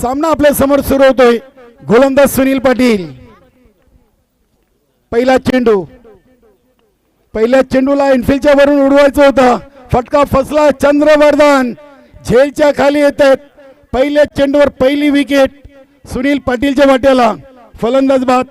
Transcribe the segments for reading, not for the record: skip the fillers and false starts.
सामना आपल्या समोर सुरू होतोय. गोलंदाज सुनील पाटील. पहिला चेंडू, पहिल्या चेंडूला इनफिल्डच्या वरून उडवायचं होतं. फटका फसला. चंद्रवर्धन झेलच्या खाली येत आहेत. पहिल्या चेंडूवर पहिली विकेट सुनील पाटीलच्या वाट्याला. फलंदाज बाद.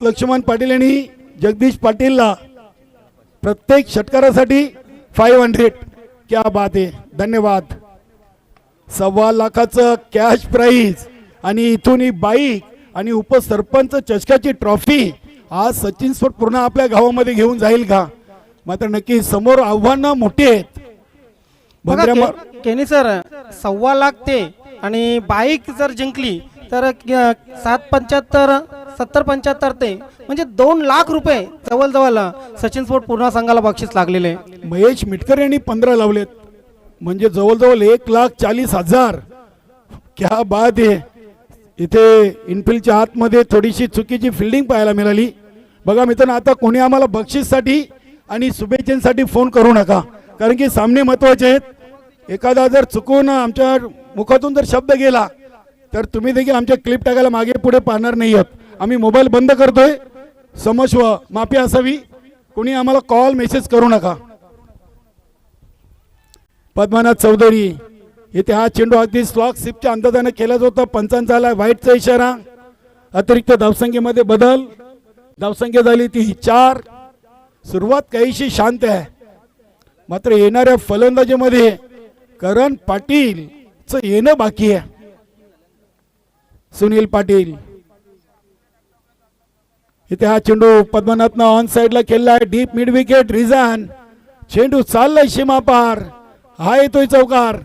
लक्ष्मण पाटील यांनी जगदीश पाटीलला प्रत्येक षटकारासाठी 500. क्या बात आहे. धन्यवाद. 1.25 लाखाचं कॅश प्राइज आणि इथून ही बाईक आणि उपसरपंच चषकाची ट्रॉफी आज सचिन स्पोर्ट पूर्ण आपल्या गावामध्ये घेऊन जाईल का? मात्र नक्की समोर आव्हानं मोठी आहेत. केनी सर 1.25 लाख ते आणि बाईक जर जिंकली तर 775 70-75 ते म्हणजे 2 लाख रुपये जवळजवळ सचिन स्पोर्ट पूर्ण संघाला बक्षीस लागलेले. महेश मिटकर यांनी 15 लावलेत म्हणजे जवळजवळ 1,40,000. क्या बात आहे. इथे इनफिल्डच्या आतमध्ये थोडीशी चुकीची फिल्डिंग पाहायला मिळाली. बघा मित्रांनो, आता कोणी आम्हाला बक्षीससाठी आणि शुभेच्छेसाठी फोन करू नका, कारण की सामने महत्त्वाचे आहेत. एखादा जर चुकून आमच्या मुखातून जर शब्द गेला तर तुम्ही देखील आमच्या क्लिप टाकायला मागे पुढे पाहणार नाही आहात. आम्ही मोबाईल बंद करतोय. समस्व माफी असावी. कोणी आम्हाला कॉल मेसेज करू नका. पद्मनाथ चौधरी येथे हा चेंडू अगदी स्लॉक सिपच्या अंदाजाने केला होता. पंचांचा आला व्हाईटचा इशारा. अतिरिक्त धावसंख्येमध्ये बदल. धावसंख्या झाली ती 4. सुरुवात काहीशी शांत आहे. मात्र येणाऱ्या फलंदाजीमध्ये करण पाटीलचं येणं बाकी आहे. सुनील पाटील इथे हा चेंडू पद्मनाथनं ऑन साइडला खेळला आहे. Deep mid wicket reason. चेंडू चाललाय सीमा पार. हा येतोय चौकार.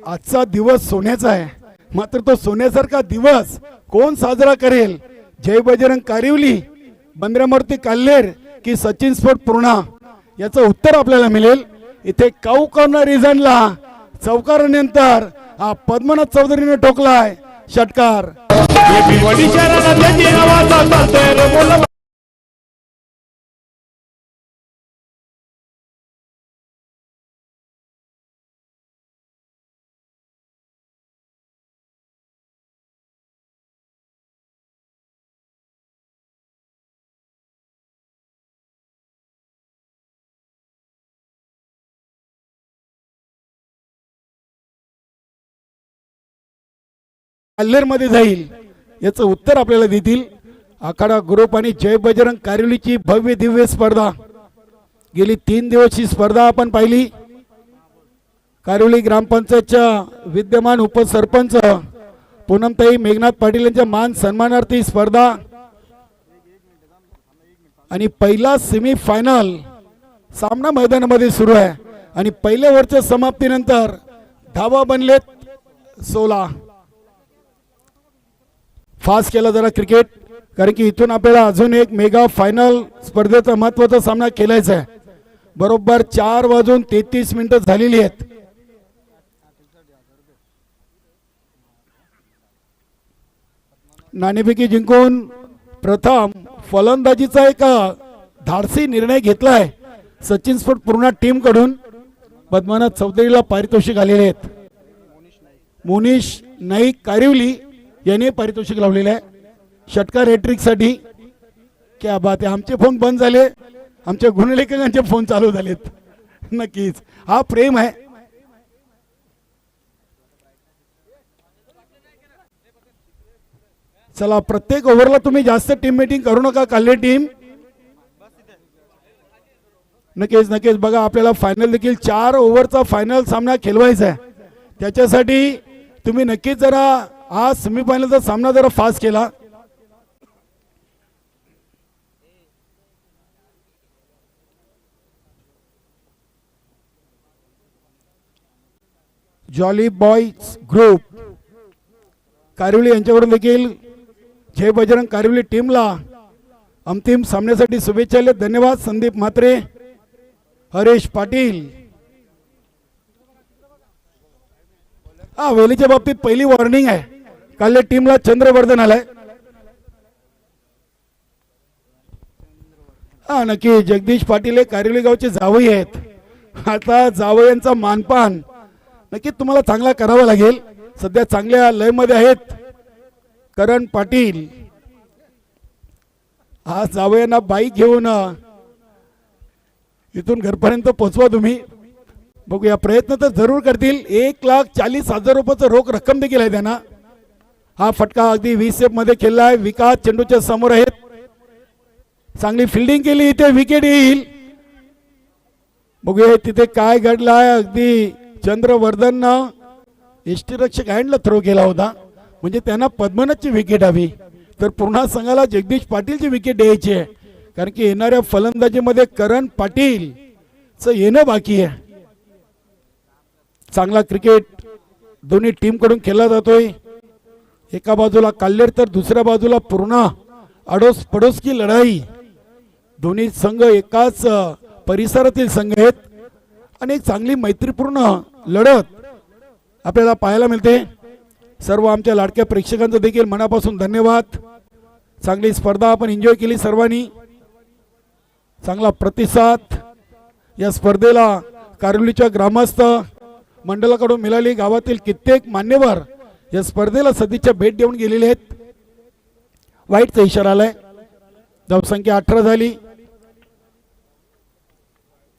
आजचा दिवस सोन्याचा आहे. मात्र तो सोन्यासारखा दिवस कोण साजरा करेल? जय बजरंग कारिवली, बंद्रामूर्ती काल्हेर की सचिन स्पोर्ट पूर्णा? याचं उत्तर आपल्याला मिळेल. इथे काऊ कॉर्नर रिझनला चौकारानंतर हा पद्मनाथ चौधरीने ठोकलाय षटकार. काल्हेर मध्ये जाईल याचं उत्तर आपल्याला देतील. आखाडा ग्रुप आणि जय बजरंग कारिवलीची भव्य दिव्य स्पर्धा. गेली 3 दिवस ही स्पर्धा आपण पाहिली. कारिवली ग्रामपंचायतच्या विद्यमान उपसरपंच पूनमताई मेघनाथ पाटील यांच्या मान सन्मानार्थी स्पर्धा आणि पहिला सेमी फायनल सामना मैदानामध्ये सुरू आहे. आणि पहिल्या ओव्हरच्या समाप्तीनंतर धावा बनलेत 16. फास्ट केला जरा क्रिकेट, कारण की इथून आपल्याला अजून एक मेगा फायनल स्पर्धेचा महत्त्वाचा सामना खेळायचा आहे. बरोबर 4:33 झालेली आहेत. नाणेफेकी जिंकून प्रथम फलंदाजीचा एक धाडसी निर्णय घेतलाय सचिन स्पोर्ट पूर्ण टीम कडून. पद्मनाथ चौधरीला पारितोषिक आलेले आहेत. मोनिश नाईक कारिवली यांनी पारितोषिक लावलेलं आहे षटकार हॅट्रिक साठी. क्या बात आहे. आमचे फोन बंद झाले, आमच्या गुणलेखकांचे फोन चालू झालेत. नक्कीच हा प्रेम आहे. चला प्रत्येक ओव्हरला तुम्ही जास्त टीम मीटिंग करू नका. काल्ले टीम नक्कीच नक्कीच बघा आपल्याला फायनल देखील 4 ओव्हरचा फायनल सामना खेळवायचा आहे. त्याच्यासाठी तुम्ही नक्कीच जरा हा सेमीफायनलचा सामना जरा फास्ट केला. जॉली बॉयज ग्रुप कारिवली यांच्याकडून देखील जय बजरंग कारिवली टीमला अंतिम सामन्यासाठी शुभेच्छा. धन्यवाद. संदीप म्हात्रे, हरेश पाटील. हा वेलीच्या बाबतीत पहिली वॉर्निंग आहे. काल टीमला चंद्रवर्धन आलाय. हा नक्की जगदीश पाटील हे कारिवली गावचे जावई आहेत. आता जावयांचा मानपान नक्की तुम्हाला चांगला करावा लागेल. सध्या चांगल्या लय मध्ये आहेत करण पाटील. हा जावयांना बाईक घेऊन इथून घरपर्यंत पोहोचवा तुम्ही. बघूया प्रयत्न तर जरूर करतील. 1,40,000 रुपयाचं रोख रक्कम देखील आहे त्यांना. हा फटका अगदी 20 मध्ये खेळला आहे. विकास चेंडूच्या समोर आहेत. चांगली फिल्डिंग केली. इथे विकेट येईल. बघूया तिथे काय घडलं आहे. अगदी चंद्रवर्धन यष्टीरक्षक हँडला थ्रो केला होता म्हणजे त्यांना पद्मनाथची विकेट हवी. तर पुन्हा संघाला जगदीश पाटीलची विकेट द्यायची आहे कारण की येणाऱ्या फलंदाजीमध्ये करण पाटील च येणं बाकी आहे. चांगला क्रिकेट दोन्ही टीम कडून खेळला जातोय. एका बाजूला काल्लेर तर दुसऱ्या बाजूला पूर्ण अडोस पडोस की लढाई. दोन्ही संघ एकाच परिसरातील संघ आहेत आणि एक चांगली मैत्रीपूर्ण लढत आपल्याला पाहायला मिळते. सर्व आमच्या लाडक्या प्रेक्षकांचं देखील मनापासून धन्यवाद. चांगली स्पर्धा आपण एन्जॉय केली सर्वांनी. चांगला प्रतिसाद या स्पर्धेला कारिवलीच्या ग्रामस्थ मंडळाकडून मिळाली. गावातील कित्येक मान्यवर या स्पर्धेला सदिच्छा भेट देऊन गेलेले आहेत. वाईटचा इशारा आलाय. धावसंख्या 18 झाली.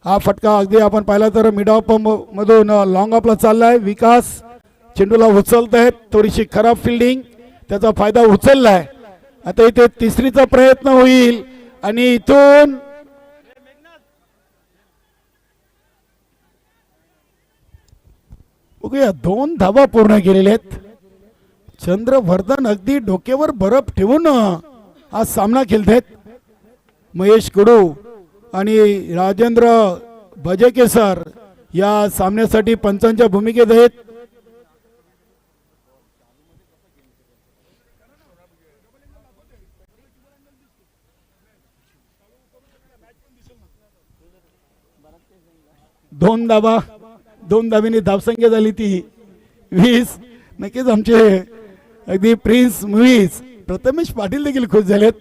हा फटका अगदी आपण पाहिला तर मिड ऑफ मधून लॉंग ऑफला चाललाय. विकास चेंडूला उचलत आहेत. थोडीशी खराब फिल्डिंग त्याचा फायदा उचललाय. आता इथे तिसरीचा प्रयत्न होईल आणि इथून बघूया 2 धावा पूर्ण केलेल्या आहेत. चंद्रवर्धन अगदी डोक्यावर बर्फ ठेवून हा सामना खेळतात. महेश कडू आणि राजेंद्र भजेकेसर या सामन्यासाठी पंचांच्या भूमिकेत आहेत. दोन धावेने धावसंख्या झाली ती 20. नक्कीच आमचे अगदी प्रिन्स मुव्हीज प्रथमेश पाटील देखील खुश झालेत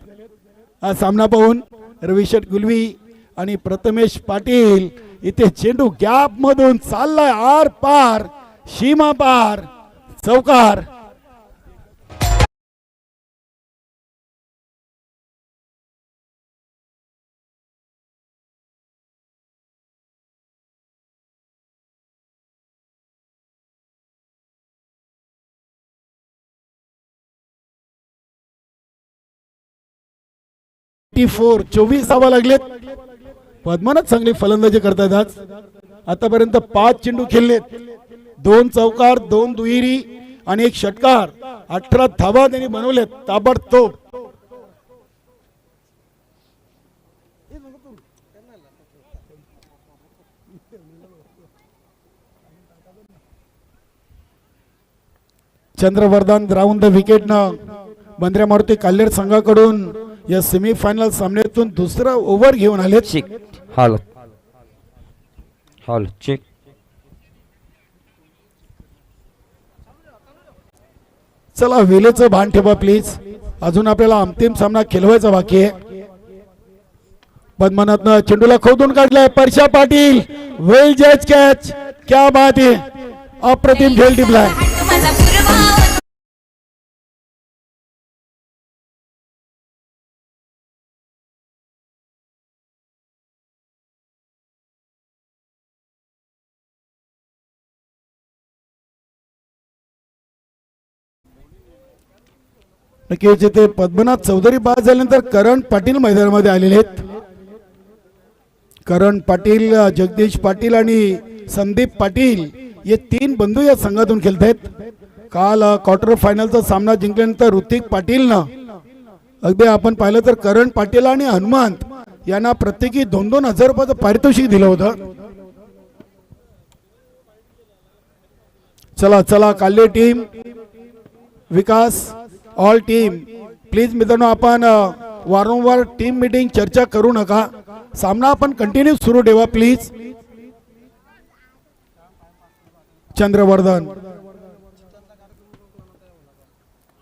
हा सामना पाहून. रविशेठ गुलवी आणि प्रथमेश पाटील इथे चेंडू गॅप मधून चाललाय आर पार सीमा पार चौकार. फोर 24 धावा लागलेत. पद्मनाथ चांगली फलंदाजी करतात. आज आतापर्यंत 5 चेंडू खेळलेत. 2 चौकार, 2 दुहेरी आणि 1 षटकार. 18 धावा त्यांनी बनवलेत ताबडतोब. चंद्रवर्धन राऊंड द विकेटनं बंद्र्या मारुती काल्लेर संघाकडून या सेमीफायनल सामन्यातून दुसरा ओव्हर घेऊन आले. चेक चला वेलेचं भान ठेवा प्लीज. अजून आपल्याला अंतिम सामना खेळवायचा बाकी आहे. पद्मनाथनं चेंडूला खोदून काढलाय. परशा पाटील वेल जज कॅच. क्या बात आहे. अप्रतिम खेळ टिपलाय. नक्कीच इथे पद्मनाथ चौधरी बाद झाल्यानंतर करण पाटील मैदानामध्ये आलेले आहेत. करण पाटील, जगदीश पाटील आणि संदीप पाटील हे तीन बंधू या संघातून खेळत आहेत. काल क्वार्टर फायनलचा सामना जिंकल्यानंतर ऋतिक पाटीलनं अगदी आपण पाहिलं तर करण पाटील आणि हनुमंत यांना प्रत्येकी 2,000 रुपयाचं पारितोषिक दिलं होतं. चला चला Kalle team, Vikas all team please मित्रांनो, आपण वारंवार टीम मीटिंग चर्चा करू नका. सामना आपण कंटिन्यू सुरू ठेवा प्लीज. चंद्रवर्धन,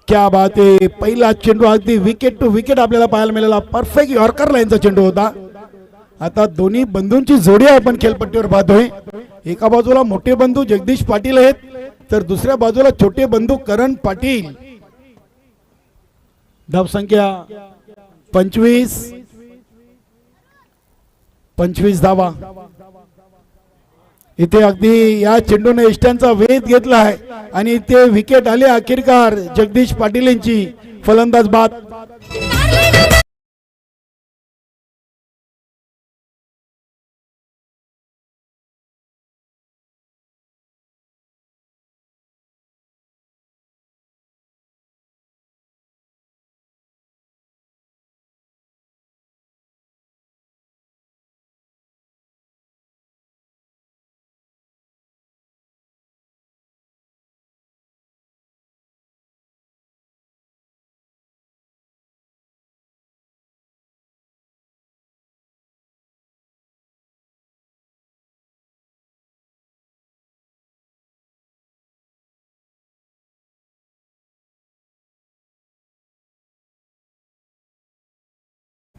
क्या बात आहे. पहिला चेंडू अगदी विकेट टू विकेट आपल्याला पाहायला मिळाला. परफेक्ट यॉर्कर लाईनचा चेंडू होता. आता दोन्ही बंधूंची जोडी आपण खेळपट्टीवर पाहतोय. एका बाजूला मोठे बंधू जगदीश पाटील आहेत, तर दुसऱ्या बाजूला छोटे बंधू करण पाटील. धावसंख्या 25 धावा. इथे अगदी या चेंडूने इष्टांचा वेध घेतला आहे आणि इथे विकेट आली अखेरकार जगदीश पाटील यांची. फलंदाज बाद.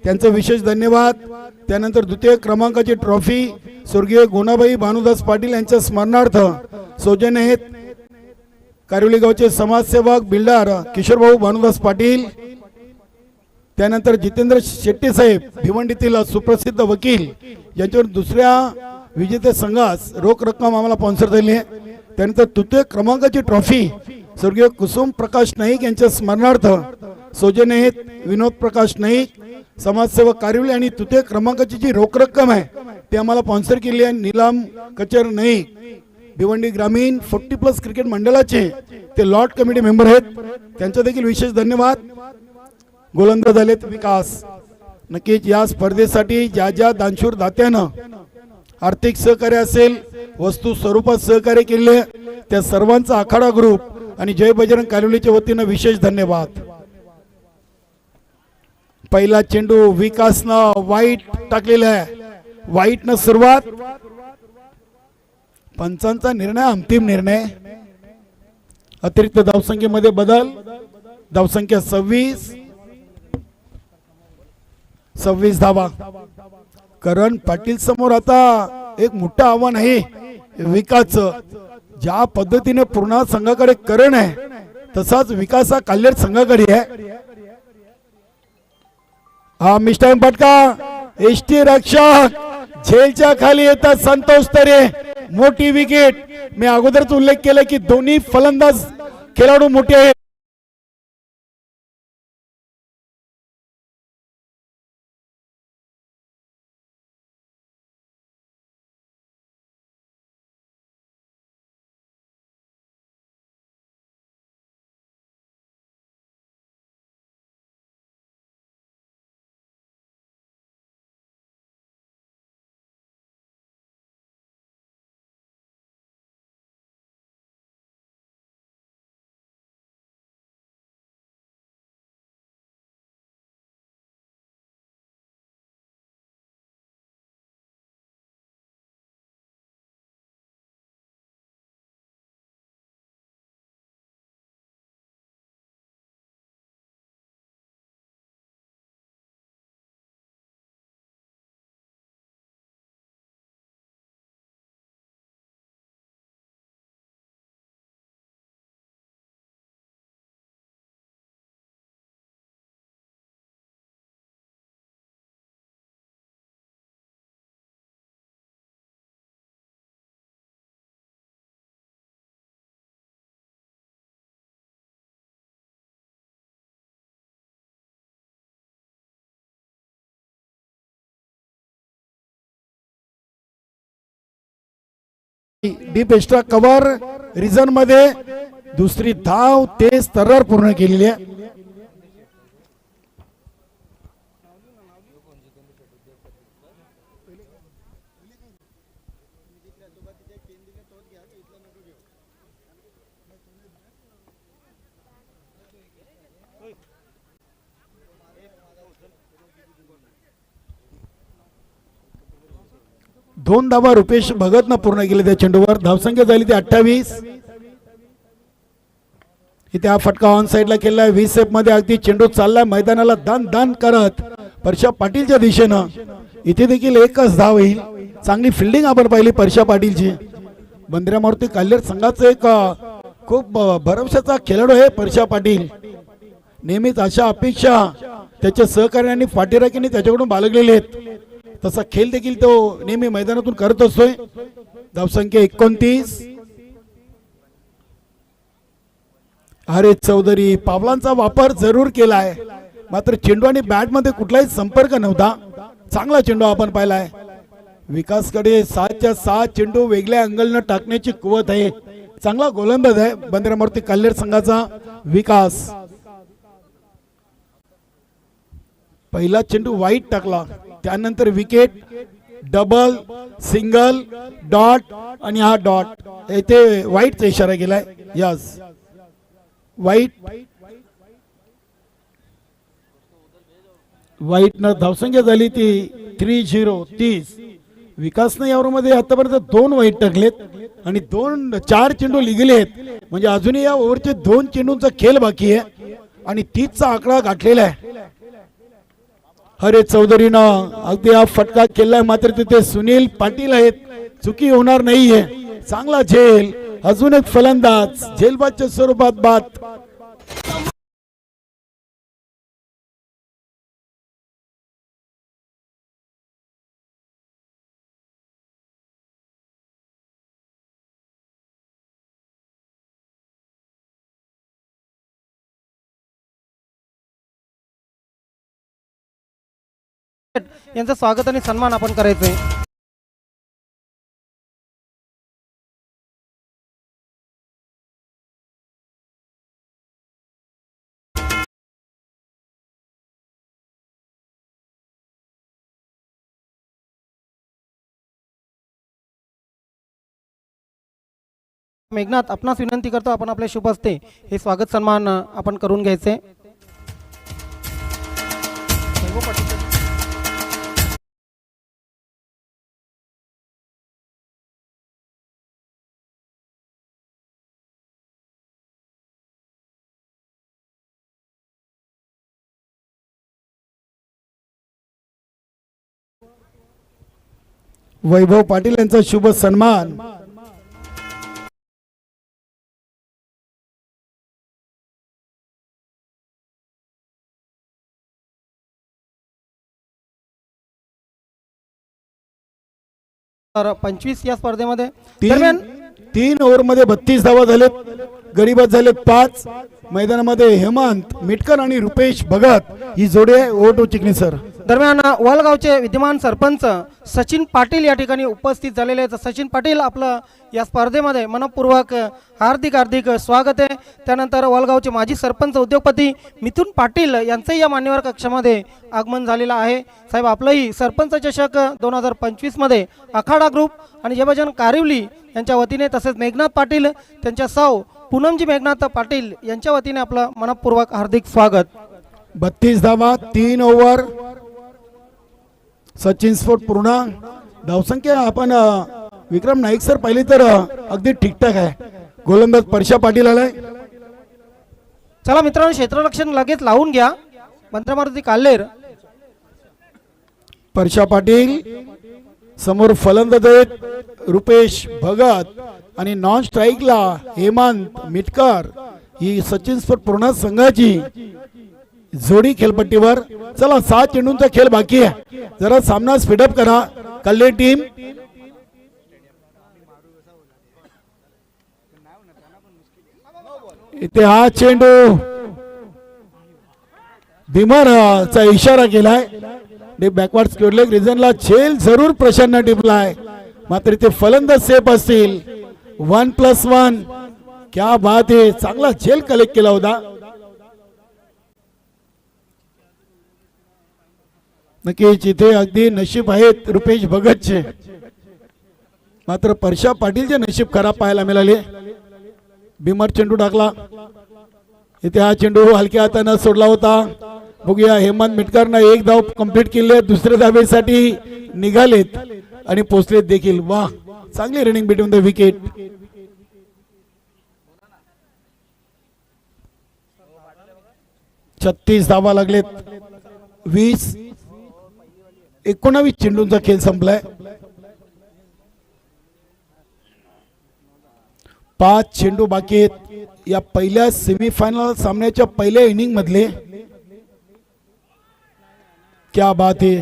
त्यांचं विशेष धन्यवाद. त्यानंतर द्वितीय क्रमांकाची ट्रॉफी स्वर्गीय गुणाबाई भानुदास पाटील यांच्या स्मरणार्थ सौजन्य आहेत कारिवली गावचे समाजसेवक बिल्डर किशोरभाऊ भानुदास पाटील. त्यानंतर जितेंद्र शेट्टी साहेब भिवंडीतील सुप्रसिद्ध वकील यांच्यावर दुसऱ्या विजेते संघास रोख रक्कम आम्हाला स्पॉन्सर दिली आहे. त्यानंतर तृतीय क्रमांकाची ट्रॉफी स्वर्गीय कुसुम प्रकाश नाईक यांच्या स्मरणार्थ सौजन्य आहेत विनोद प्रकाश नाईक समाजसेवक कारिवली. आणि तृतीय क्रमांकाची जी रोख रक्कम आहे ती आम्हाला स्पॉन्सर केली आहे नीलम कचर नाईक भिवंडी ग्रामीण 40+ क्रिकेट मंडळाचे ते लॉट कमिटी मेंबर आहेत. त्यांचा देखील विशेष धन्यवाद. गोलंदाज झालेत विकास. नक्कीच या स्पर्धेसाठी ज्या ज्या दानशूर दात्यानं आर्थिक सहकार्य असेल, वस्तू स्वरूपात सहकार्य केले, त्या सर्वांचा आखाडा ग्रुप आणि जय बजरंग कारिवलीच्या वतीनं विशेष धन्यवाद. पहिला चेंडू विकासनं वाईट टाकलेला आहे. वाईटनं सुरुवात. पंचांचा निर्णय अंतिम निर्णय. अतिरिक्त धावसंख्येमध्ये बदल. धावसंख्या 26 धावा. करण पाटील समोर आता एक मोठं आव्हान आहे विकासचं. ज्या पद्धतीने पूर्ण संघाकडे करण आहे तसाच विकास हा काल्हेर संघाकडे आहे. हा मिस्टर फटका. एसटी रक्षक झेलच्या खाली येतात संतोष तरे. मोठी विकेट. मी अगोदरच उल्लेख केला की दोन्ही फलंदाज खेळाडू मोठे आहेत. डीप एक्स्ट्रा कव्हर रिझन मध्ये दुसरी धाव तेज तर्रार पूर्ण केलेली आहे. दोन धावा रुपेश भगतनं पूर्ण केले त्या चेंडूवर. धावसंख्या झाली ती 28. इथे हा फटका ऑन साइडला केलाय. 20 सेप मध्ये अगदी चेंडू चाललाय मैदानाला दान दान करत परशा पाटीलच्या दिशेनं. इथे देखील एकच धाव येईल. चांगली फिल्डिंग आपण पाहिली परशा पाटीलची. बंद्रा मारुती काल्हेर संघाचा एक खूप भरवशाचा खेळाडू आहे परशा पाटील. नेहमीच अशा अपेक्षा त्याच्या सहकार्यांनी पाठीराखीने त्याच्याकडून बाळगलेले आहेत. तसा खेळ देखील तो नेहमी मैदानातून करत असतोय. धावसंख्या 29. अरे चौधरी पावलांचा वापर जरूर केलाय मात्र चेंडू आणि बॅट मध्ये कुठलाही संपर्क नव्हता. चांगला चेंडू आपण पाहिलाय. विकासकडे 7च्या 7 चेंडू वेगळ्या अँगलनं टाकण्याची कुवत आहे. चांगला गोलंदाज आहे बंद्रा मारुती काल्हेर संघाचा विकास. पहिला चेंडू वाईट टाकला त्यानंतर विकेट, डबल, सिंगल, डॉट आणि हा डॉट येथे वाईटचा इशारा केलाय. यस वाईट. वाईटनं धावसंख्या झाली ती 30. विकासनं या ओव्हरमध्ये आतापर्यंत 2 वाईट टाकलेत आणि 4 चेंडू लिहिलेत. म्हणजे अजूनही या ओव्हरचे 2 चेंडूंचा खेळ बाकी आहे आणि 30चा आकडा गाठलेला आहे. हरे चौधरीनं अगदी हा फटका केलाय मात्र तिथे सुनील पाटील आहेत. चुकी होणार नाहीये. चांगला झेल. अजून एक फलंदाज झेलबादच्या स्वरूपात बाद. यांचं स्वागत आणि सन्मान आपण करायचंय. मेघनाथ आपणास विनंती करतो आपण आपल्या शुभ हस्ते हे स्वागत सन्मान आपण करून घ्यायचे. वैभव पाटील यांचा शुभ सन्मान. तर 25 या स्पर्धेमध्ये 3 ओव्हरमध्ये 32 धावा झालेत. गरीबात झालेत 5. मैदानामध्ये हेमंत मिटकर आणि रुपेश भगत ही जोडी आहे. ओटो चिकनी सर. दरम्यान वलगावचे विद्यमान सरपंच सचिन पाटील या ठिकाणी उपस्थित झालेले आहेत. सचिन पाटील आपलं या स्पर्धेमध्ये मनपूर्वक हार्दिक स्वागत आहे. त्यानंतर वलगावचे माजी सरपंच उद्योगपती मिथुन पाटील यांचंही या मान्यवर कक्षामध्ये आगमन झालेलं आहे. साहेब आपलंही सरपंच चषक 2025 मध्ये आखाडा ग्रुप आणि जयभजन कारिवली यांच्या वतीने तसेच मेघनाथ पाटील त्यांच्या सौ पूनमजी मेघनाथ पाटील यांच्या वतीने आपलं मनपूर्वक हार्दिक स्वागत. 32 धावा 3 ओव्हर. सचिन स्फोट पूर्ण. धावसंख्या आपण विक्रम नाईक सर पाहिली तर अगदी ठीकठाक आहे. गोलंदाज परशा पाटील आलाय. चला मित्रांनो क्षेत्ररक्षण लगेच लावून घ्या. बंद्रा मारुती काल्हेर. परशा पाटील समोर फलंदाज आहेत रुपेश भगत आणि नॉन स्ट्राईकला हेमंत मिटकर. ही सचिन स्फोट पूर्ण संघाची जोडी खेळपट्टीवर. चला 7 चेंडूंचा खेळ बाकी आहे. जरा सामना स्पीडअप करा कल्ले टीम. इथे हा चेंडू धीमारचा इशारा केलाय. बॅकवर्ड स्क्वेअर लेग रिजनला झेल जरूर प्रशांत टिपलाय मात्र इथे फलंदाज सेफ असतील. 1+1. क्या बात आहे, चांगला झेल कलेक्ट केला होता. नक्कीच इथे अगदी नशीब आहेत रुपेश भगतचे, मात्र परशा पाटीलचे नशीब खराब पाहायला मिळाले. बिमर चेंडू टाकला, इथे हा चेंडू हलक्या हाताने सोडला होता. बघूया, हेमंत मिटकरनं एक धाव कंप्लीट केली, दुसऱ्या धावेसाठी निघालेत आणि पोचलेत देखील. वा, चांगली रनिंग बिटवीन द विकेट. छत्तीस धावा लागलेत. 19 चेंडूंचा खेळ संपलाय. 5 चेंडू बाकी आहेत या पहिल्या सेमीफायनल सामन्याच्या पहिल्या इनिंग मधले. क्या बात आहे.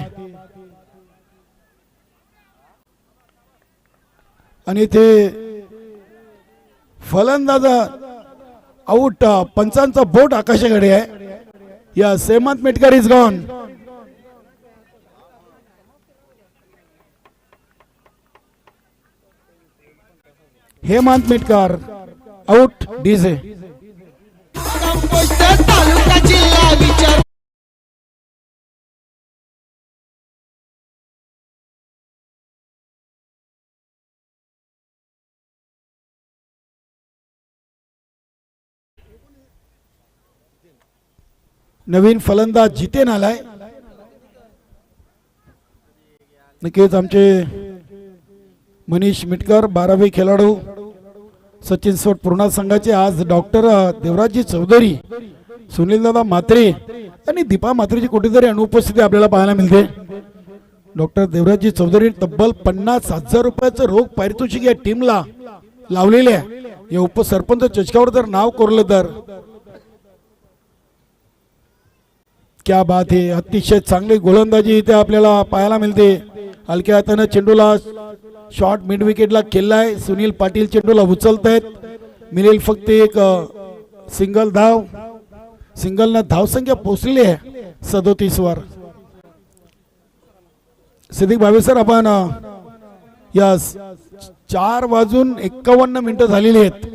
आणि ते फलंदाज आउट, पंचांचा बोट आकाशाकडे आहे. या Hemant Mitkar is gone. Hemant Mitkar out. DJ तालुका जिल्हा विचार नवीन फलंदाज जितेन आलाय. नक्कीच आमचे मनीष मिटकर 12वे खेळाडू सचिन स्पोर्ट पूर्णा संघाचे आज डॉक्टर देवराजी चौधरी, सुनील दादा म्हात्रे आणि दीपा म्हात्रेची कुठेतरी अनुपस्थिती आपल्याला पाहायला मिळते. डॉक्टर देवराजी चौधरी तब्बल 50,000 रुपयाचं रोख पारितोषिक या टीमला लावलेले आहे. या उपसरपंच चषकावर जर नाव कोरलं तर क्या बात आहे. अतिशय चांगली गोलंदाजी इथे आपल्याला पाहायला मिळते. हलक्या हाताने चेंडूला शॉर्ट मिड विकेटला केलाय. सुनील पाटील चेंडूला उचलतायत. मिळेल फक्त एक सिंगल धाव. सिंगलनं धावसंख्या पोहोचलेली आहे 37 वर. सिद्दीक भावे सर, आपण या 4:51 झालेली आहेत.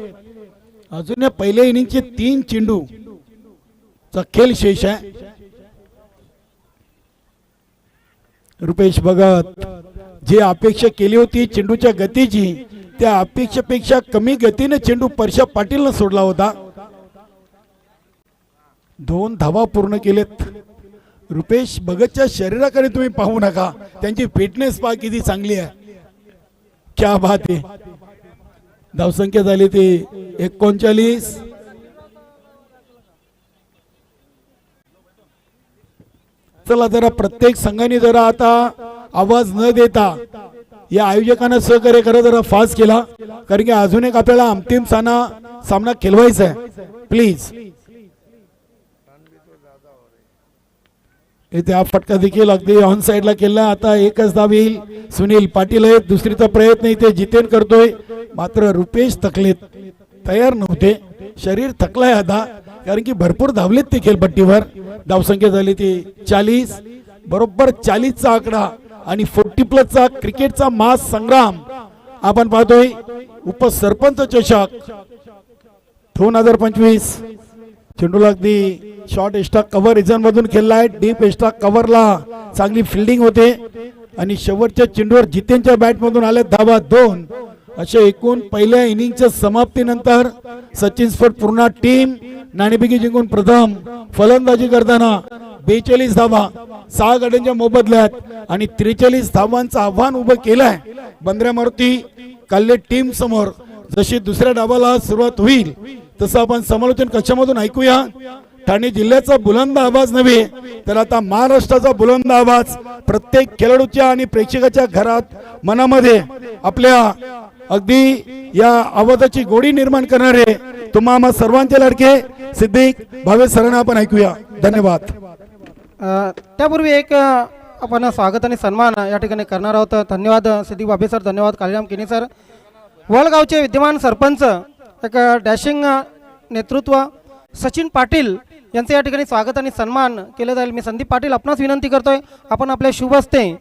अजून या पहिल्या इनिंगचे 3 चेंडू चा खेळ शेष आहे. रुपेश भगत जे अपेक्षा केली होती चेंडूच्या गतीची, त्या अपेक्षेपेक्षा कमी गतीने चेंडू परशा पाटीलनं सोडला होता. 2 धावा पूर्ण केलेत. रुपेश भगतच्या शरीराकडे तुम्ही पाहू नका, त्यांची फिटनेस पहा किती चांगली आहे. क्या बात आहे. धावसंख्या झाली ती 39. चला जरा प्रत्येक संघाने जरा आता आवाज न देता या आयोजकांना सहकार्य करा, जरा फास्ट केला, कारण की अजून एक आपल्याला अंतिम सामना खेळवायचा आहे. प्लीज. इथे हा फटका देखील अगदी ऑन साइडला केला. आता एकच धाव येईल. सुनील पाटील आहेत, दुसरीचा प्रयत्न इथे जितेन करतोय, मात्र रुपेश थकलेत, तयार नव्हते. शरीर थकलाय आता, कारण की भरपूर धावलेत ते खेळपट्टीवर. धावसंख्या झाली ती 40. बरोबर 40चा आकडा आणि 40+ क्रिकेटचा मास संग्राम आपण पाहतोय. उपसरपंच चषक 2025. चेंडूला अगदी शॉर्ट एक्स्ट्रा कव्हर रिजन मधून खेळलाय. डीप एक्स्ट्रा कव्हरला चांगली फिल्डिंग होते आणि शेवटच्या चेंडूवर जितेनच्या बॅट मधून आले धावा 2. अशा एकूण पहिल्या इनिंगच्या समाप्तीनंतर सचिन स्पोर्ट पूर्ण टीम नाणेफेकी जिंकून प्रथम फलंदाजी करताना 42 धावा 6 गड्यांच्या मोबदल्यात आणि 43 धावांचं आव्हान उभं केलंय बंद्रा मारुती काल्ले टीम समोर. जशी दुसऱ्या डावाला सुरुवात होईल तसं आपण समालोचन कक्षामधून ऐकूया. ठाणे जिल्ह्याचा बुलंद आवाज नव्हे तर आता महाराष्ट्राचा बुलंद आवाज प्रत्येक खेळाडूच्या आणि प्रेक्षकाच्या घरात मनामध्ये आपल्या अगदी या आवाजाची गोडी निर्माण करणारे तुम्हा सर्वांचे लाडके सिद्दीक भावे सरांना आपण ऐकूया. धन्यवाद. त्यापूर्वी एक आपण स्वागत आणि सन्मान या ठिकाणी करणार आहोत. धन्यवाद सिद्दीक भावे सर, धन्यवाद कालीराम केनी सर. वळगावचे विद्यमान सरपंच एक डॅशिंग नेतृत्व सचिन पाटील यांचे या ठिकाणी स्वागत आणि सन्मान केले जाईल. मी संदीप पाटील आपणास विनंती करतोय, आपण आपल्या शुभ हस्ते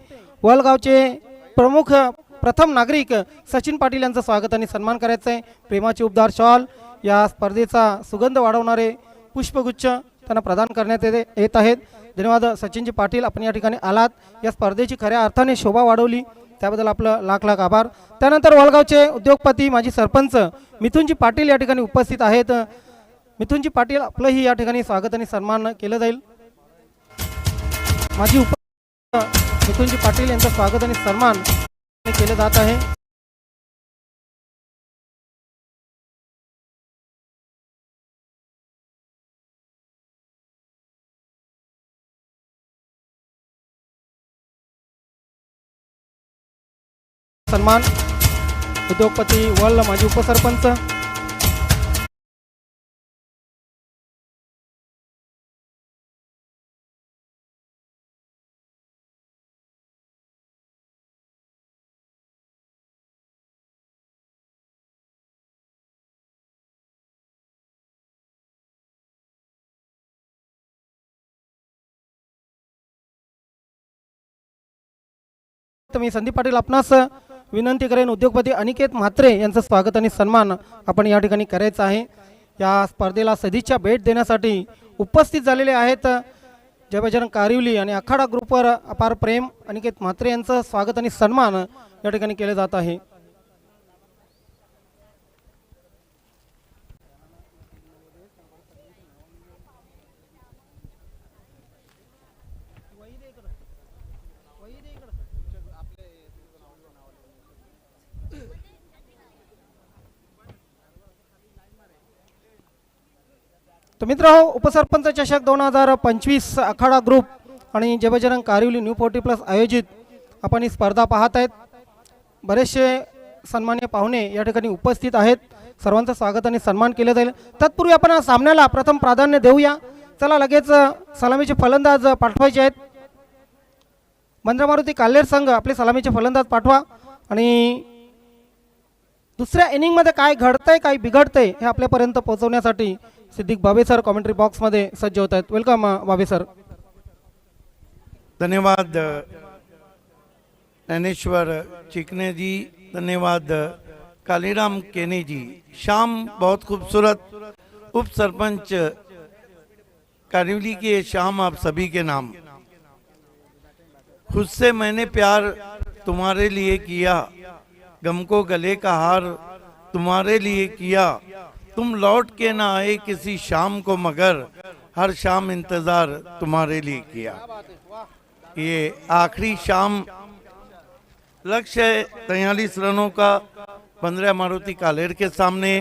वळगावचे प्रमुख प्रथम नागरिक सचिन पाटील यांचं स्वागत आणि सन्मान करायचं आहे. प्रेमाची उपदार शॉल, या स्पर्धेचा सुगंध वाढवणारे पुष्पगुच्छ त्यांना प्रदान करण्यात येत आहेत. धन्यवाद सचिनजी पाटील, आपण या ठिकाणी आलात, या स्पर्धेची खऱ्या अर्थाने शोभा वाढवली, त्याबद्दल आपलं लाख लाख आभार. त्यानंतर वळगावचे उद्योगपती माजी सरपंच मिथुनजी पाटील या ठिकाणी उपस्थित आहेत. मिथुनजी पाटील आपलंही या ठिकाणी स्वागत आणि सन्मान केलं जाईल. माजी मिथुनजी पाटील यांचं स्वागत आणि सन्मान केलं जात आहे. सन्मान उद्योगपती वळ माजी उपसरपंच मी संदीप पाटील आपणास विनंती करेन, उद्योगपती अनिकेत म्हात्रे यांचं स्वागत आणि सन्मान आपण या ठिकाणी करायचं आहे. या स्पर्धेला सदिच्छा भेट देण्यासाठी उपस्थित झालेले आहेत जय बजरंग कारिवली आणि आखाडा ग्रुपवर अपार प्रेम. अनिकेत म्हात्रे यांचं स्वागत आणि सन्मान या ठिकाणी केले जात आहे. तर मित्रांनो, उपसरपंच चषक 2025 आखाडा ग्रुप आणि जय बजरंग कारिवली न्यू 40+ आयोजित आपण ही स्पर्धा पाहत आहेत. बरेचसे सन्मान्य पाहुणे या ठिकाणी उपस्थित आहेत, सर्वांचं स्वागत आणि सन्मान केलं जाईल. तत्पूर्वी आपण सामन्याला प्रथम प्राधान्य देऊया. चला लगेच सलामीचे फलंदाज पाठवायचे आहेत. मंद्र मारुती काल्हेर संघ आपले सलामीचे फलंदाज पाठवा आणि दुसऱ्या इनिंगमध्ये काय घडतंय काय बिघडतंय हे आपल्यापर्यंत पोहोचवण्यासाठी सिद्दीक बाबे सर कॉमेंट्री बॉक्समध्ये सज्ज होत आहेत. वेलकम बाबे सर. धन्यवाद नैनेश्वर चिकने जी, धन्यवाद कालीराम केनी जी. शाम बहुत खूबसूरत. उप सरपंच कारिवली की ये शाम आप सभी के नाम. खुद से मैंने प्यार तुम्हारे लिए किया, गम को गले का हार तुम्हारे लिए किया. तुम लौट के ना आए किसी शाम को, मगर हर शाम इंतजार तुम्हारे लिए किया. ये आखिरी शाम, लक्ष्य है 43 रनों का बंद्रा मारुति कालेर के सामने.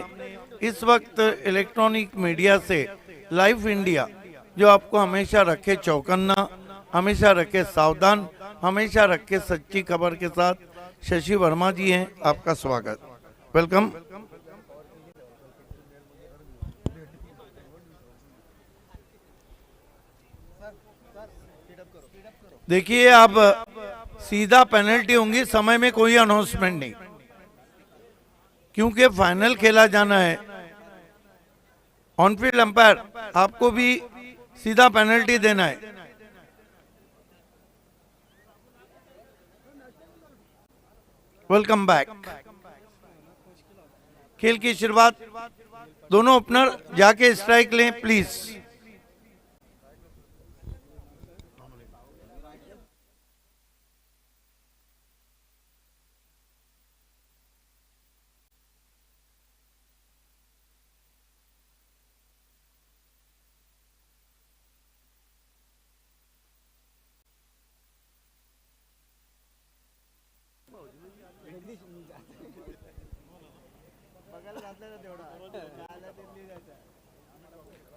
इस वक्त इलेक्ट्रॉनिक मीडिया से लाइव इंडिया जो आपको हमेशा रखे चौकन्ना, हमेशा रखे सावधान, हमेशा रखे सच्ची खबर के साथ शशि वर्मा जी हैं. आपका स्वागत, वेलकम. देखिए अब सीधा पेनल्टी होंगी, समय में कोई अनाउंसमेंट नहीं, क्योंकि फाइनल खेला जाना है. ऑन फील्ड अंपायर आपको भी सीधा पेनल्टी देना है. Welcome back. खेल की शुरुआत, दोनों ओपनर जाके स्ट्राइक लें प्लीज.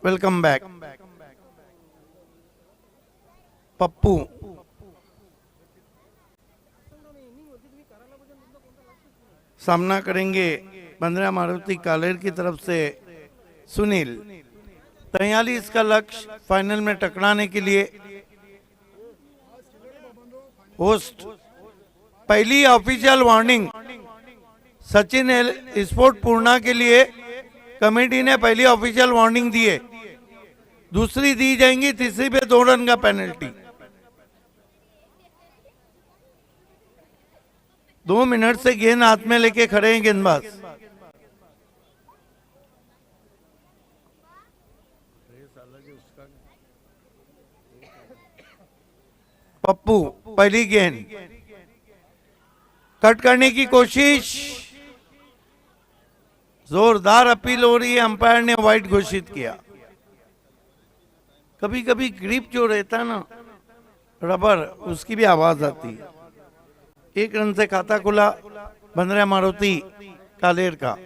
Welcome back. पप्पू, सामना करेंगे बंद्रा मारुति कालेर की तरफ से सुनील. 43 का लक्ष्य फाइनल में टकराने के लिए. होस्ट, पहली official warning Sachin sport Purna के लिए कमेटी ने पहली ऑफिशियल वार्निंग दी है. दूसरी दी जाएंगी, तीसरी पे 2 रन का पेनल्टी. 2 मिनट से गेंद हाथ में लेके खड़े हैं गेंदबाज। पप्पू पहली गेंद, कट करने की कोशिश, जोरदार अपील हो रही है, अंपायर ने वाइड घोषित किया। कभी कभी ग्रिप जो रहता है ना रबर, उसकी भी आवाज आती है। 1 रन से खाता खुला बंदरा मारुति कालेर का।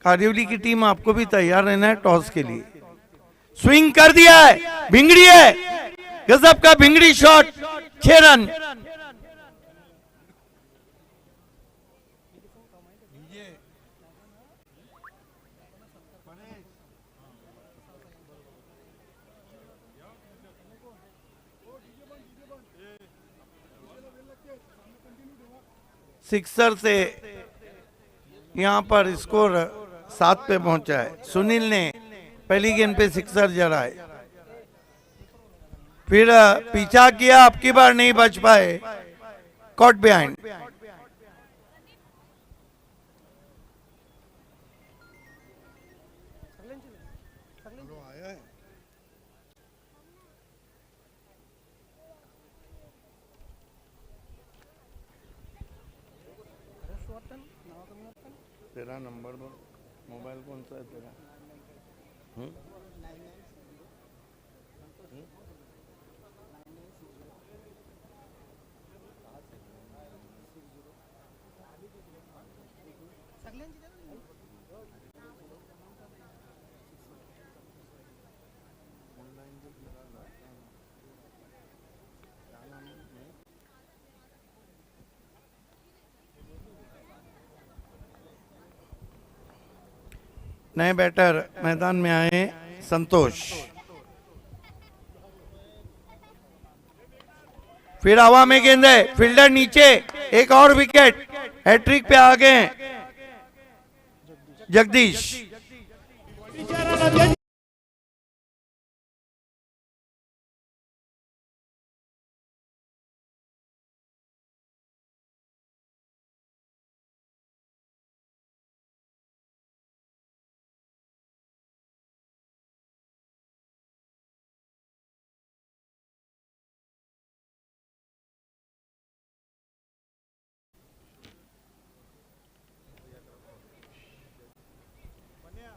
कारियोली की टीम आपको भी तैयार रहना है टॉस के लिए। स्विंग कर दिया है, भिंगड़ी है, गजब का भिंगड़ी शॉट, 6 रन। सिक्सर से यहां पर स्कोर 7 पे पहुंचा है। सुनील ने पहली गेंद पे सिक्सर जड़ा है, फिर पीछा किया, अब की बार नहीं बच पाए, कॉट बिहाइंड। तेरा नंबर मोबाइल कौन सा है तेरा? नए बैटर मैदान में आए संतोष, फिर हवा में गेंद है, फील्डर नीचे, एक और विकेट, हैट्रिक पे आ गए जगदीश।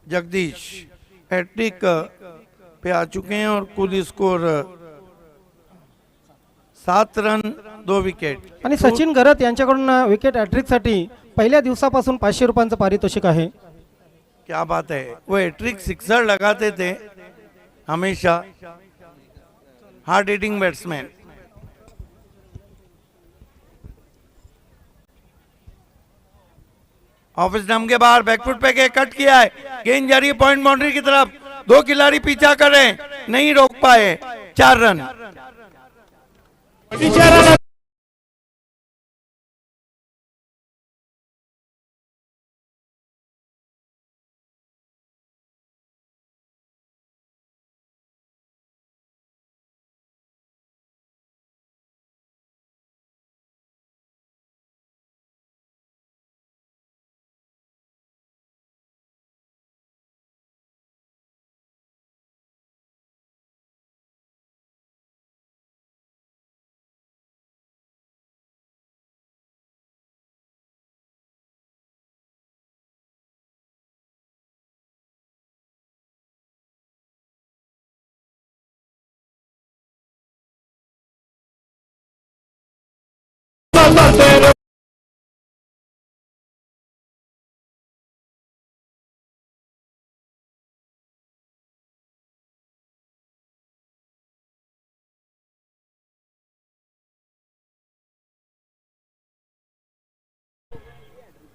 जगदीश हैट्रिक पे आ चुके हैं और कुल स्कोर 7 रन 2 विकेट। आणि सचिन घरत यांच्याकडून विकेट हॅट्रिकसाठी पहिल्या दिवसापासून 500 रुपयांचं पारितोषिक आहे। क्या बात है, वो हैट्रिक सिक्सर लगाते थे हमेशा, हार्ड हिटिंग बैट्समैन। ऑफिस डम के बाहर बैकफुट पे के कट किया है, गेंद जा रही है पॉइंट बाउंड्री की तरफ, 2 खिलाड़ी पीछा कर रहे हैं, नहीं रोक पाए, 4 रन।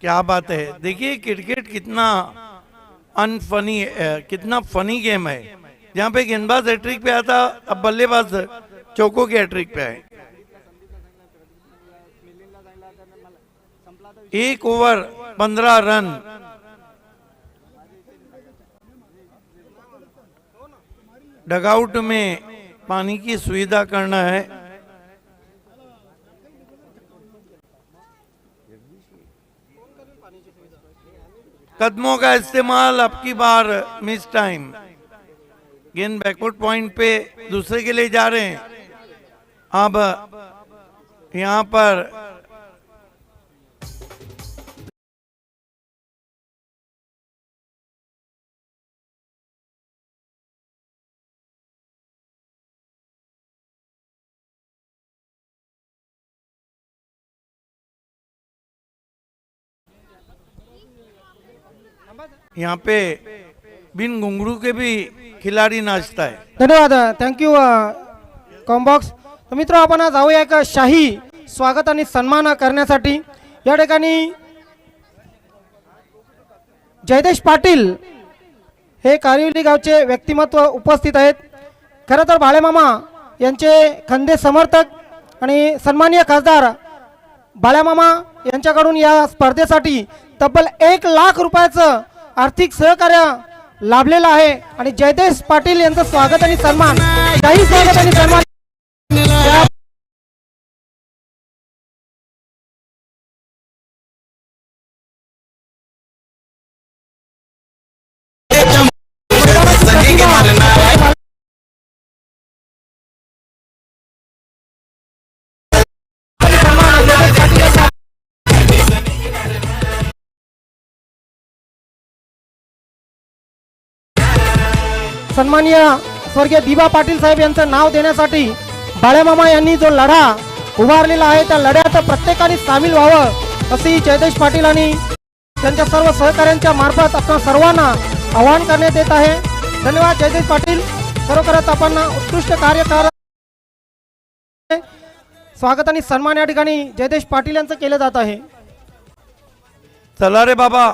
क्या बात है, देखिए क्रिकेट कितना अनफनी, कितना फनी गेम है। जहाँ पे गेंदबाज हैट्रिक पे आता, अब बल्लेबाज चौकों के हैट्रिक पे आए। 1 ओवर 15 रन। डगआउट में पानी की सुविधा करना है। कदमों का इस्तेमाल अब की बार मिस टाइम, गेंद बैकवर्ड पॉइंट पे दूसरे के लिए जा रहे हैं। अब यहाँ पर यहाँ पे बिन घुंघरू के भी खिलाड़ी नाचता है। धन्यवाद, थँक्यू कॉम्बॉक्स. तर मित्र, आपण जाऊया एक शाही स्वागत आणि सन्मान करण्यासाठी. या ठिकाणी जयदेश पाटील हे कारिवली गावचे व्यक्तिमत्व उपस्थित आहेत. खरं तर बाळेमामा यांचे खंदे समर्थक आणि सन्माननीय खासदार बाळेमामा यांच्याकडून या स्पर्धेसाठी तब्बल 1 लाख रुपयाचं आर्थिक सहकार्य लाभलेलं आहे. आणि जयदेश पाटील यांचं स्वागत आणि सन्मान, शाही स्वागत आणि सन्मान सन्माननीय स्वर्गीय दिबा पाटील साहेब यांचं नाव देण्यासाठी बाळेमामा यांनी जो लढा उभारलेला आहे, त्या लढ्यात प्रत्येकाने सामील व्हावं अशी जयदेश पाटील आणि त्यांच्या सर्व सहकाऱ्यांच्या मार्फत आपण सर्वांना आवाहन करण्यात येत आहे. धन्यवाद जयदेश पाटील, खरोखरच आपण उत्कृष्ट कार्य कर. स्वागत आणि सन्मान या ठिकाणी जयदेश पाटील यांचं केलं जात आहे. चला रे बाबा,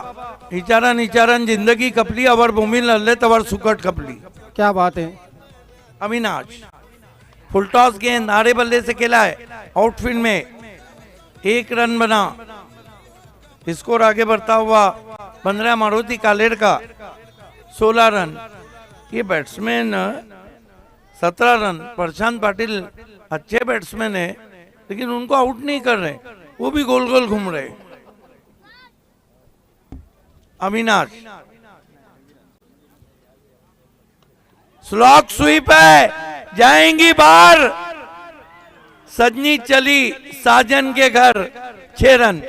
इचारन जिंदगी कपली, अवर भूमि लल्ले तवर सुकट कपली. क्या बात है. अविनाश फुल टॉस गेंद आड़े बल्ले से खेला है, आउटफील्ड में 1 रन बना. स्कोर आगे बढ़ता हुआ 15 मारुति कालेर का 16 रन. ये बैट्समैन 17 रन. प्रशांत पाटिल अच्छे बैट्समैन है, लेकिन उनको आउट नहीं कर रहे, वो भी गोल गोल घूम रहे. अविनाश स्लॉक स्वीप है, जाएंगी बाहर. सजनी चली साजन के घर, 6 रन.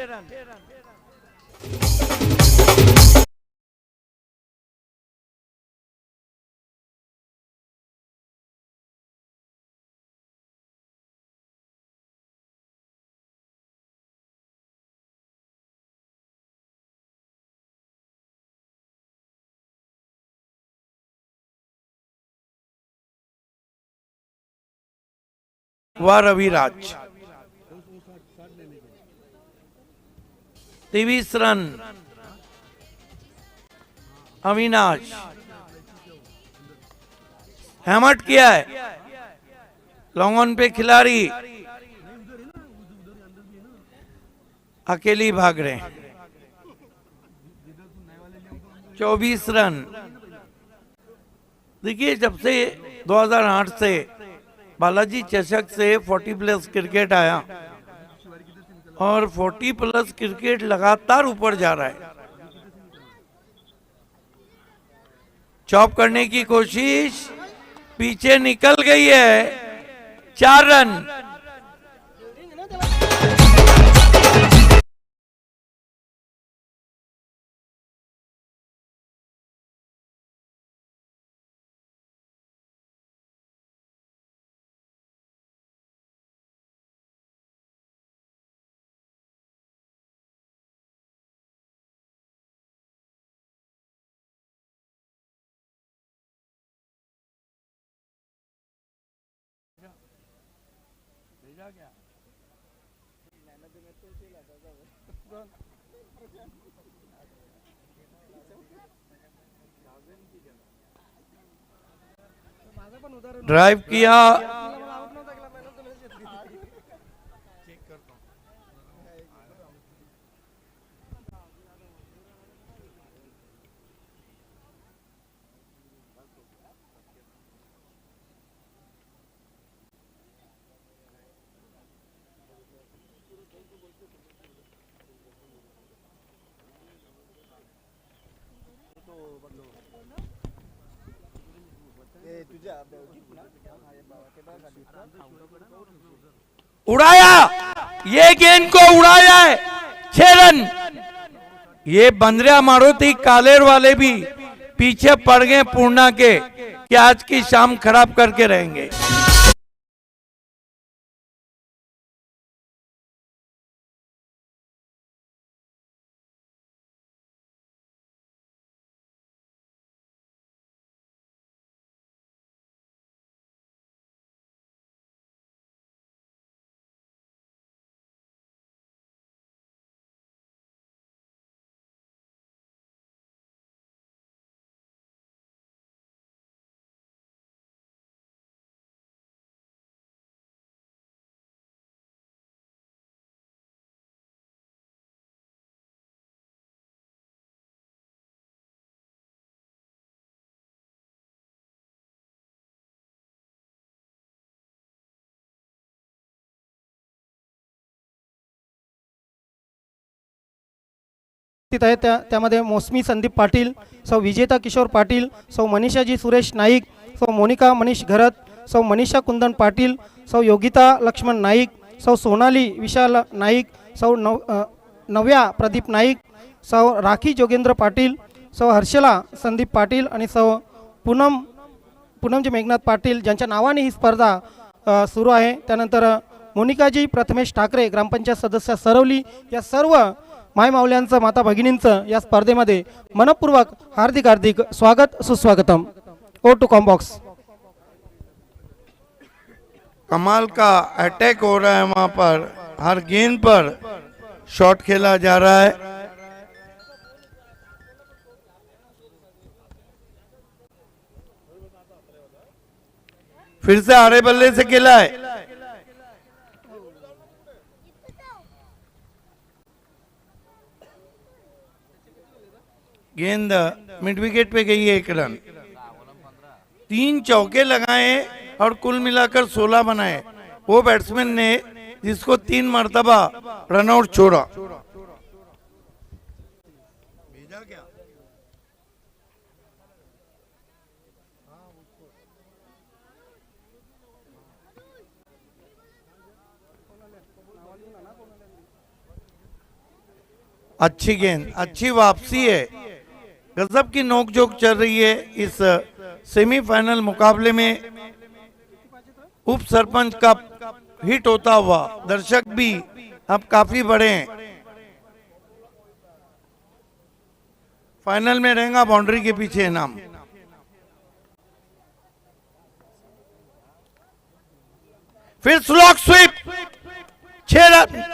व रविराज 23 रन. अविनाश हैमट किया है, लॉन्ग ऑन पे खिलाड़ी अकेली भाग रहे हैं. 24 रन. देखिए, जब से 2008 से बालाजी चषक से 40+ क्रिकेट आया और 40+ क्रिकेट लगातार ऊपर जा रहा है. चॉप करने की कोशिश पीछे निकल गई है. 4 रन. ड्राइव किया, उड़ाया, ये गेंद को उड़ाया है, 6 रन। ये बंदरिया मारुति कालेर वाले भी पीछे पड़ गए पूर्णा के कि आज की शाम खराब करके रहेंगे। आहे त्यामध्ये मोसमी संदीप पाटील, सौ विजेता किशोर पाटील, सौ मनीषाजी सुरेश नाईक, सौ मोनिका मनीष घरत, सौ मनीषा कुंदन पाटील, सौ योगिता लक्ष्मण नाईक, सौ सोनाली विशाल नाईक, सौ नव्या प्रदीप नाईक, सौ राखी जोगेंद्र पाटील, सौ हर्षला संदीप पाटील आणि सौ पूनमजी मेघनाथ पाटील ज्यांच्या नावाने ही स्पर्धा सुरू आहे। त्यानंतर मोनिकाजी प्रथमेश ठाकरे ग्रामपंचायत सदस्य सरवली या सर्व माय माऊल्यांचं माता भगिनींचं या स्पर्धेमध्ये मनपूर्वक हार्दिक हार्दिक स्वागत सुस्वागतम। ओ टू कॉम्बॉक्स। कमाल का अटैक हो रहा है वहां पर, हर गेंद पर शॉट खेला जा रहा है। फिर से आड़े बल्ले से खेला है, गेंद मिड विकेट पे गई है, 1 रन। 3 चौके लगाए और कुल मिलाकर 16 बनाए वो बैट्समैन ने जिसको 3 मर्तबा रनआउट छोड़ा। भेजा क्या? अच्छी गेंद, अच्छी वापसी है, गजब की नोकझोंक चल रही है इस सेमीफाइनल मुकाबले में। उप सरपंच का हिट होता हुआ, दर्शक भी अब काफी बड़े हैं। फाइनल में रहेगा बाउंड्री के पीछे इनाम। फिर slog sweep, 6 run.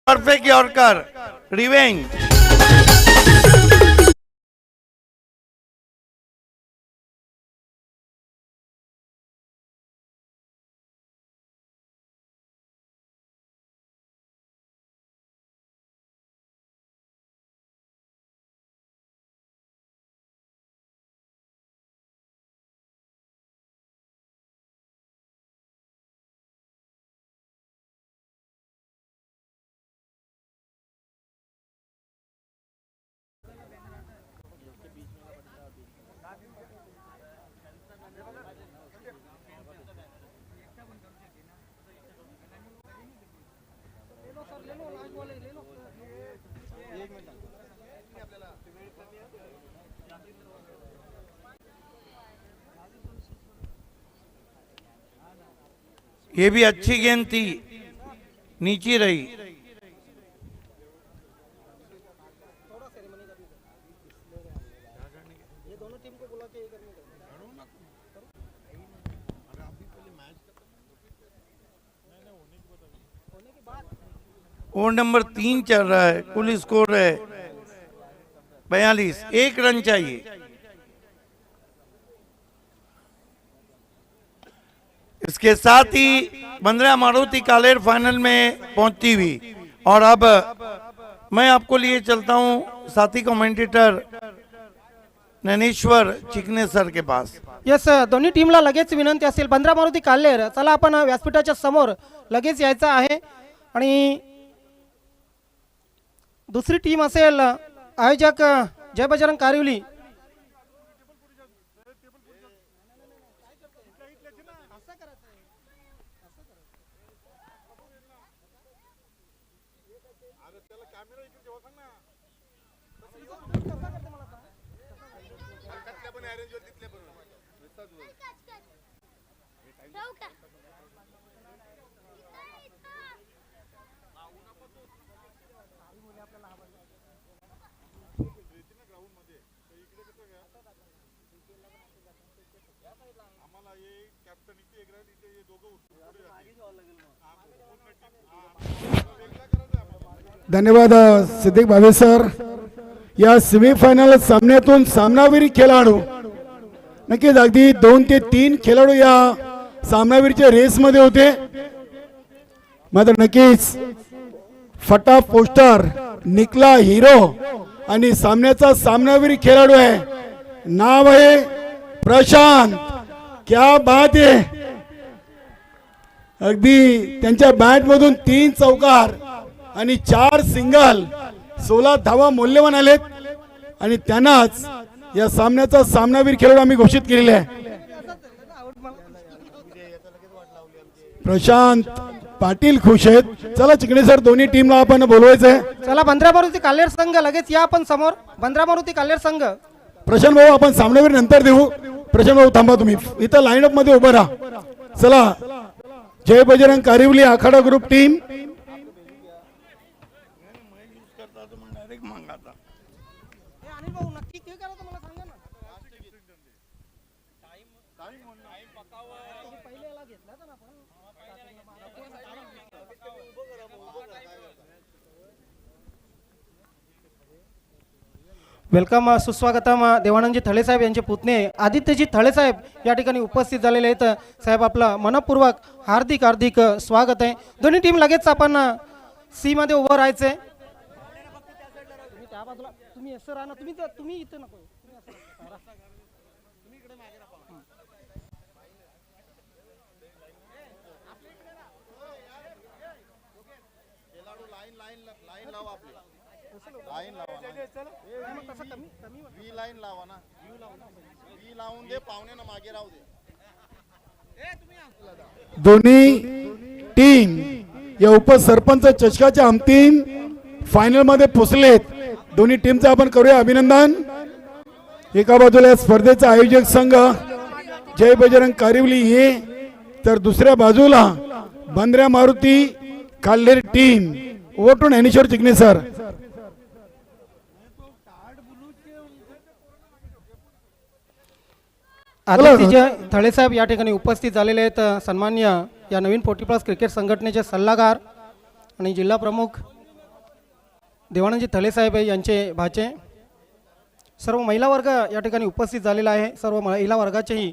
Perfect yorker, revenge. ये भी अच्छी गेंद थी, नीचे रही। ओवर नंबर 3 चल रहा है, कुल स्कोर है 42, 1 रन चाहिए। इसके साथ ही 15 मारुति कालेर फाइनल में पहुंचती हुई। और अब मैं आपको लिए चलता हूं साथी कमेंटेटर ज्ञानेश्वर चिकने सर के पास। यस, दोन्ही टीमला लगेच विनंती असेल, 15 मारुती काल्हेर चला आपण व्यासपीठाच्या समोर लगेच यायचं आहे। आणि दुसरी टीम असेल आयोजक जय बजरंग कारिवली। धन्यवाद सिद्दीक भावे सर। या सेमीफायनल सामन्यातून सामनावीर खेळाडू नक्कीच अगदी 2 ते 3 खेळाडू या सामनावीरच्या रेसमध्ये होते, मात्र नक्कीच फटा पोस्टर निकला हिरो आणि सामन्याचा सामनावीर खेळाडू आहे, नाव आहे प्रशांत। क्या बात आहे, अगदी त्यांच्या बॅट मधून 3 चौकार आणि 4 सिंगल, 16 धावा मौल्यवान आलेत आणि त्यांनाच या सामन्याचा सामनावीर खेळाडू आम्ही घोषित केलेला आहे। प्रशांत पाटील खुश आहेत। चला चिकणे सर, दोन्ही टीमला आपण बोलवायचं आहे। चला 15 मारुती काल्हेर संघ लगेच या आपण समोर। 15 मारुती काल्हेर संघ। प्रशांत भाऊ आपण सामनावीर नंतर देऊ। प्रशांत भाऊ थांबा, तुम्ही इथं लाईनअप मध्ये उभं राहा। चला जय बजरंग कारिवली आखाडा ग्रुप टीम। वेलकम, सुस्वागतम। देवानंदजी थळे साहेब यांचे पुतणे आदित्यजी थळे साहेब या ठिकाणी उपस्थित झालेले आहेत। साहेब आपलं मनपूर्वक हार्दिक हार्दिक स्वागत आहे। दोन्ही टीम लगेच आपण सी मध्ये उभं राहायचंय। तुम्ही त्या बाजूला, तुम्ही असं राहा ना, तुम्ही इथे नको, तुम्ही असं राहा। तुम्ही इकडे मागे राहा। लाईन लावा ना, वी लावून दे, पाहुण्यांना मागे राहू दे। दोन्ही टीम या उपसरपंच चषकाच्या अंतिम फायनल मध्ये पोहोचलेत। दोन्ही टीमचं आपण करूया अभिनंदन। एका बाजूला स्पर्धेचा आयोजक संघ जय बजरंग कारिवली हे, तर दुसऱ्या बाजूला 15 Maruti Kalher team. Over to Dnyaneshwar Chikane sir. आदित्यजी थळे साहेब या ठिकाणी उपस्थित झालेले आहेत। सन्मान्य या नवीन 40+ क्रिकेट संघटनेचे सल्लागार आणि जिल्हा प्रमुख देवानंदजी थळे साहेब यांचे भाचे। सर्व महिला वर्ग या ठिकाणी उपस्थित झालेला आहे। सर्व महिला वर्गाचेही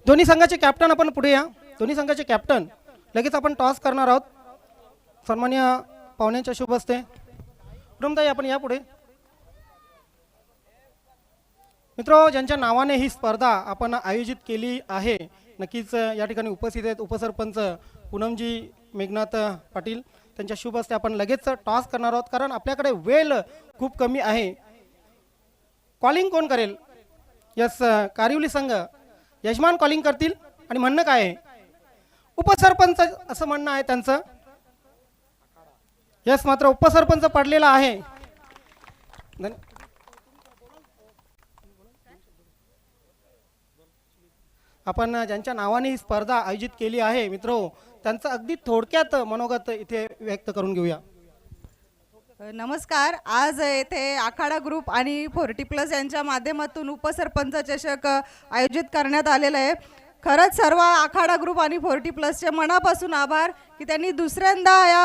दोन्ही संघाचे कॅप्टन आपण पुढे या। दोन्ही संघाचे कॅप्टन लगेच आपण टॉस करणार आहोत। सन्मान्य पाहुण्यांच्या शुभ हस्ते रुमताई आपण या पुढे। मित्रो, ज्यांच्या नावाने ही स्पर्धा आपण आयोजित केली आहे, नक्कीच या ठिकाणी उपस्थित आहेत उपसरपंच पूनमजी मेघनाथ पाटील, त्यांच्या शुभ हस्ते आपण लगेच टॉस करणार आहोत, कारण आपल्याकडे वेळ खूप कमी आहे। कॉलिंग कोण करेल? यस, कारिवली संघ यजमान कॉलिंग करतील। आणि म्हणणं काय आहे? उपसरपंच असं म्हणणं आहे त्यांचं। यस, मात्र उपसरपंच पडलेला आहे। आपण ज्यांच्या नावाने ही स्पर्धा आयोजित केली आहे मित्रो, त्यांचं अगदी थोडक्यात मनोगत इथे व्यक्त करून घेऊया. नमस्कार. आज येथे आखाडा ग्रुप आणि 40+ यांच्या माध्यमातून उपसरपंच चषक आयोजित करण्यात आलेलं आहे. खरंच सर्व आखाडा ग्रुप आणि 40+चे मनापासून आभार की त्यांनी दुसऱ्यांदा या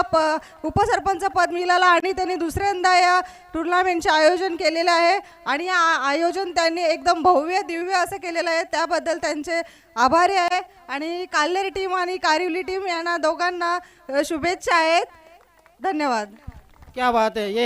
उपसरपंच पद मिळालं आणि त्यांनी दुसऱ्यांदा या टुर्नामेंटचे आयोजन केलेलं आहे आणि या आयोजन त्यांनी एकदम भव्य दिव्य असं केलेलं आहे. त्याबद्दल त्यांचे आभारी आहे. आणि काल्हेरी टीम आणि कारिवली टीम यांना दोघांना शुभेच्छा आहेत. धन्यवाद. क्या बात है. ये